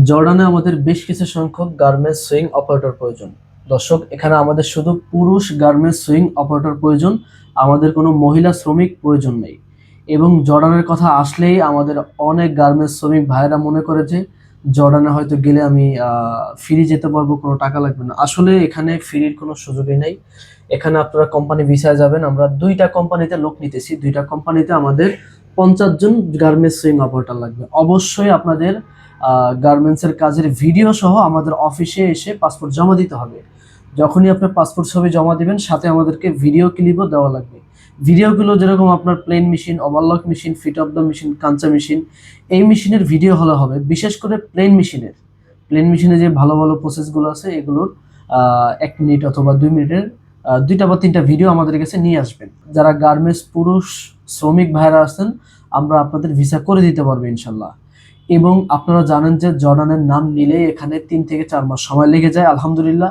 জর্ডানে আমাদের বেশ কিছু সংখ্যক গার্মেন্টস সুইং অপারেটর প্রয়োজন। দর্শক, এখানে আমাদের শুধু পুরুষ গার্মেন্টস সুইং অপারেটর প্রয়োজন, আমাদের কোনো মহিলা শ্রমিক প্রয়োজন নেই। এবং জর্ডানের কথা আসলেই আমাদের অনেক গার্মেন্টস শ্রমিক ভাইয়েরা মনে করে যে জর্ডানে হয়তো গেলে আমি ফ্রি যেতে পারবো, কোনো টাকা লাগবে না। আসলে এখানে ফ্রির কোনো সুযোগই নেই। এখানে আপনারা কোম্পানি ভিসায় যাবেন। আমরা দুইটা কোম্পানিতে লোক নিতেছি, দুইটা কোম্পানিতে আমাদের 50 জন গার্মেন্টস সুইং অপারেটর লাগবে। অবশ্যই আপনাদের গার্মেন্টসের কাজের ভিডিও সহ আমাদের অফিসে এসে পাসপোর্ট জমা দিতে হবে। যখনই আপনার পাসপোর্ট ছবি জমা দিবেন, সাথে আমাদেরকে ভিডিও ক্লিপও দেওয়া লাগবে। ভিডিওগুলো যেরকম আপনার plain machine, overlock machine, fit of the machine, কাঞ্চা মেশিন, এই মেশিনের ভিডিও হলে হবে। বিশেষ করে প্লেন মেশিনে যে ভালো ভালো প্রসেসগুলো আছে এগুলোর 1 মিনিট অথবা 2 মিনিটের 2টা বা 3টা ভিডিও আমাদের কাছে নিয়ে আসবেন। যারা গার্মেন্টস পুরুষ শ্রমিক ভাইরা আছেন, আমরা আপনাদের ভিসা করে দিতে পারবো ইনশাল্লাহ। এবং আপনারা জানেন যে জর্ডানের নাম নিলে এখানে 3 থেকে 4 মাস সময় লেগে যায়। আলহামদুলিল্লাহ,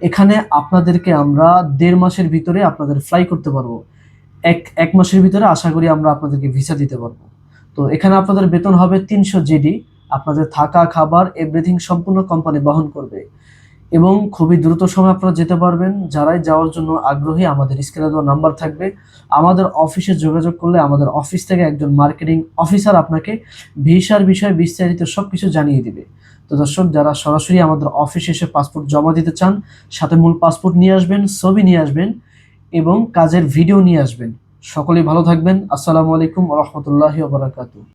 এখানে আপনাদেরকে আমরা 1.5 মাসের ভিতরে আপনাদের ফ্লাই করতে পারবো। এক মাসের ভিতরে আশা করি আমরা আপনাদেরকে ভিসা দিতে পারবো। তো এখানে আপনাদের বেতন হবে 300 জিডি। আপনাদের থাকা, খাবার, এভরিথিং সম্পূর্ণ কোম্পানি বহন করবে। এবং খুবই দ্রুত সময় আপনারা যেতে পারবেন। যারাই যাওয়ার জন্য আগ্রহী, আমাদের স্ক্রিনে দেওয়া নাম্বার থাকবে, আমাদের অফিসে যোগাযোগ করলে আমাদের অফিস থেকে একজন মার্কেটিং অফিসার আপনাকে ভিসার বিষয়ে বিস্তারিত সবকিছু জানিয়ে দিবে। তো দর্শক, যারা সরাসরি আমাদের অফিসে এসে পাসপোর্ট জমা দিতে চান, সাথে মূল পাসপোর্ট নিয়ে আসবেন, ছবি নিয়ে আসবেন এবং কাজের ভিডিও নিয়ে আসবেন। সকলেই ভালো থাকবেন। আসসালামু আলাইকুম ওয়া রাহমাতুল্লাহি ওয়া বারাকাতুহু।